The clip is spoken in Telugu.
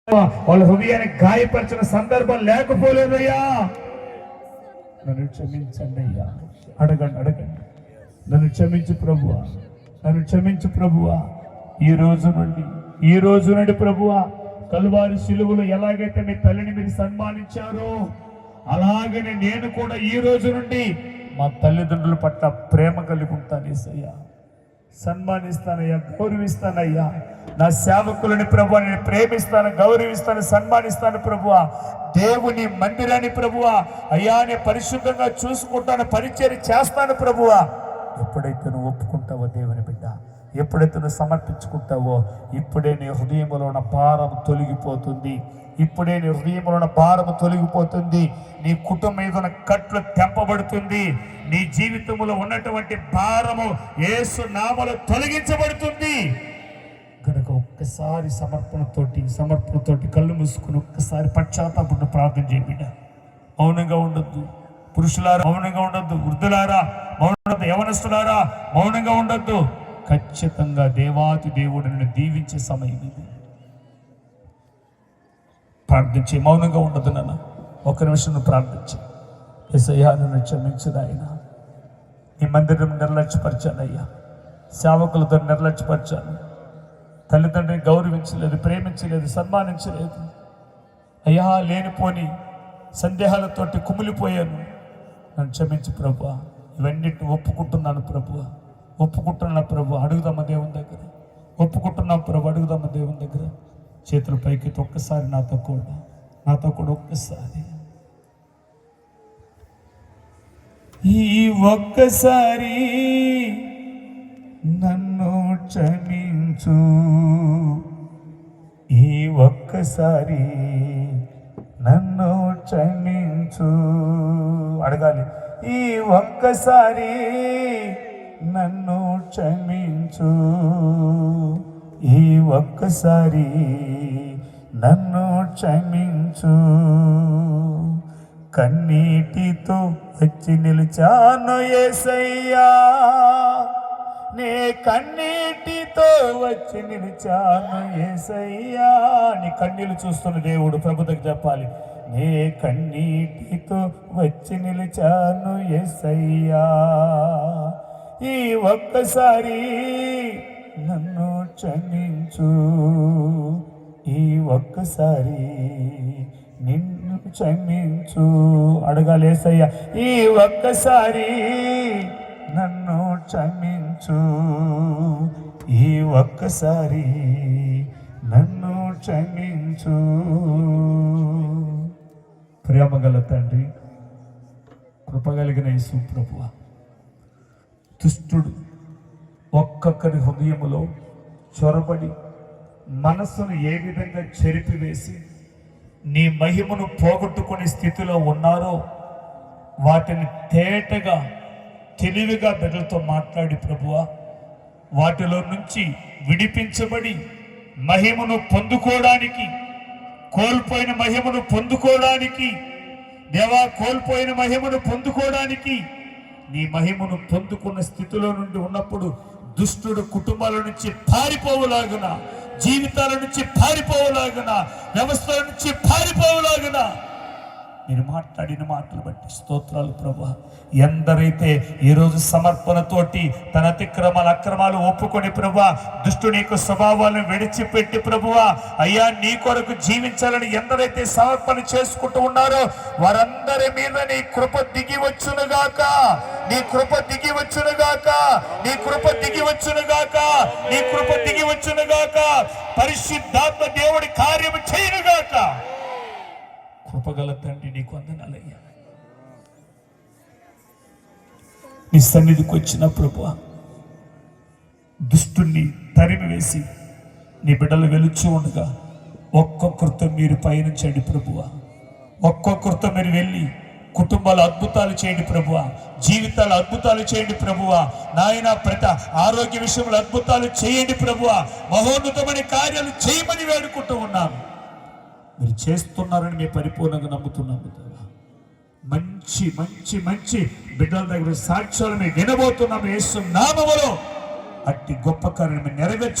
వాళ్ళ హృదయాన్ని గాయపరిచిన సందర్భం లేకపోలేదయ్యా. నన్ను క్షమించండి అయ్యా. అడగండి. నన్ను క్షమించు ప్రభువా, నన్ను క్షమించు ప్రభువా. ఈ రోజు నుండి ప్రభువా, కల్వారి శిలువలో ఎలాగైతే మీ తల్లిని మీరు సన్మానించారో అలాగనే నేను కూడా ఈ రోజు నుండి మా తల్లిదండ్రుల పట్ల ప్రేమ కలిగి ఉంటాను యేసయ్యా. సన్మానిస్తానయ్యా, గౌరవిస్తానయ్యా. నా సేవకులని ప్రభువా నేను ప్రేమిస్తాను, గౌరవిస్తాను, సన్మానిస్తాను ప్రభువా. దేవుని మందిరాన్ని ప్రభువా అయ్యా నేను పరిశుద్ధంగా చూసుకుంటాను, పరిచర్య చేస్తాను ప్రభువా. ఎప్పుడైతే నువ్వు ఒప్పుకుంటావో దేవుని బిడ్డ, ఎప్పుడైతే నువ్వు సమర్పించుకుంటావో ఇప్పుడే నీ హృదయంలో ఉన్న భారం తొలగిపోతుంది. ఇప్పుడే నీ హృదయంలో ఉన్న భారము తొలగిపోతుంది. నీ కుటుంబం మీద ఉన్న కట్లు తెంపబడుతుంది. నీ జీవితంలో ఉన్నటువంటి భారము యేసు నామములో తొలగించబడుతుంది కనుక ఒక్కసారి సమర్పణతోటి కళ్ళు మూసుకుని ఒక్కసారి పశ్చాత్తాపంతో ప్రార్థన చేయండి. మౌనంగా ఉండొద్దు పురుషులారా, మౌనంగా ఉండొద్దు వృద్ధులారా, మౌనంగా యవనస్తులారా, మౌనంగా ఉండొద్దు. ఖచ్చితంగా దేవాతి దేవుడు నిన్ను దీవించే సమయం ఇది. ప్రార్థించి మౌనంగా ఉండదు నాన్న. ఒక నిమిషం నువ్వు ప్రార్థించి, యేసయ్యా నన్ను క్షమించదు ఆయన. ఈ మందిరం నిర్లక్ష్యపరిచాను అయ్యా, సేవకులతో నిర్లక్ష్యపరిచాను, తల్లిదండ్రిని గౌరవించలేదు, ప్రేమించలేదు, సన్మానించలేదు అయ్యా. లేనిపోని సందేహాలతోటి కుమిలిపోయాను. నన్ను క్షమించు ప్రభువా. ఇవన్నిటిని ఒప్పుకుంటున్నాను ప్రభువా, ఒప్పుకుంటున్నా ప్రభు. అడుగుదామా దేవుని దగ్గర, ఒప్పుకుంటున్నాం ప్రభు, అడుగుదామా దేవుని దగ్గర. చేతుల పైకి ఒక్కసారి నాతో కూడా ఒక్కసారి, ఈ ఒక్కసారి నన్ను క్షమించు, ఈ ఒక్కసారి నన్ను క్షమించు. అడగాలి, ఈ ఒక్కసారి నన్ను క్షమించు, ఈ ఒక్కసారి నన్ను క్షమించు. కన్నీటితో వచ్చి నిలిచాను యేసయ్యా, నే కన్నీటితో వచ్చి నిలిచాను యేసయ్యా. నీ కన్నీళ్ళు చూస్తున్న దేవుడు ప్రభు దగ్గర చెప్పాలి, నే కన్నీటితో వచ్చి నిలిచాను యేసయ్యా, ఈ ఒక్కసారి నన్ను క్షమించు, ఈ ఒక్కసారి నిన్ను క్షమించు. అడగాలి యేసయ్యా, ఈ ఒక్కసారి నన్ను క్షమించు, ఈ ఒక్కసారి నన్ను క్షమించు. ప్రేమగల తండ్రి, కృపగలిగిన యేసు ప్రభువా, దుష్టుడు ఒక్కొక్కరి హృదయములో చొరబడి మనస్సును ఏ విధంగా చెరిపివేసి నీ మహిమను పోగొట్టుకునే స్థితిలో ఉన్నారో వాటిని తేటగా తెలివిగా బిడ్డలతో మాట్లాడి ప్రభువా వాటిలో నుంచి విడిపించబడి మహిమను పొందుకోవడానికి, కోల్పోయిన మహిమను పొందుకోవడానికి, దేవా కోల్పోయిన మహిమను పొందుకోవడానికి, నీ మహిమను పొందుకున్న స్థితిలో నుండి ఉన్నప్పుడు దుష్టుడు కుటుంబాల నుంచి పారిపోవులాగున, జీవితాల నుంచి పారిపోవులాగున, వ్యవస్థల నుంచి పారిపోవులాగున మీరు మాట్లాడిన మాటలు బట్టి స్తోత్రాలు ప్రభువా. ఎందరైతే ఈరోజు సమర్పణతోటి తన అతిక్రమాలు అక్రమాలు ఒప్పుకొని ప్రభువా దుష్టుని యొక్క స్వభావాలను విడిచిపెట్టి ప్రభువా అయ్యా నీ కొరకు జీవించాలని ఎందరైతే సమర్పణ చేసుకుంటూ ఉన్నారో వారందరి మీద నీ కృప దిగి వచ్చునుగాక, నీ కృప దిగి వచ్చునుగాక, నీ కృప దిగి వచ్చునుగాక, నీ కృప దిగి వచ్చునుగాక. పరిశుద్ధాత్మ దేవుడి కార్యము చేయునుగాక. కృపగల తండ్రి నీకు వందనాలయ్యా. నీ సన్నిధికి వచ్చిన ప్రభువా దుష్టుణ్ణి తరిమి వేసి నీ బిడ్డలు వెలుచు ఉండగా ఒక్కొక్కరితో మీరు పయనించండి ప్రభువా. ఒక్కొక్కరితో మీరు వెళ్ళి కుటుంబాల అద్భుతాలు చేయండి ప్రభువా, జీవితాల అద్భుతాలు చేయండి ప్రభువా. నాయన ప్రతి ఆరోగ్య విషయంలో అద్భుతాలు చేయండి ప్రభువా. మహోన్నతమైన కార్యాలు చేయమని వేడుకుంటూ ఉన్నాము. మీరు చేస్తున్నారని మేము పరిపూర్ణంగా నమ్ముతున్నాము. మంచి మంచి మంచి బిడ్డల దగ్గర సాక్ష్యాలు మేము వినబోతున్నాము. యేసు నామములో అట్టి గొప్ప కార్యం నెరవేర్చు.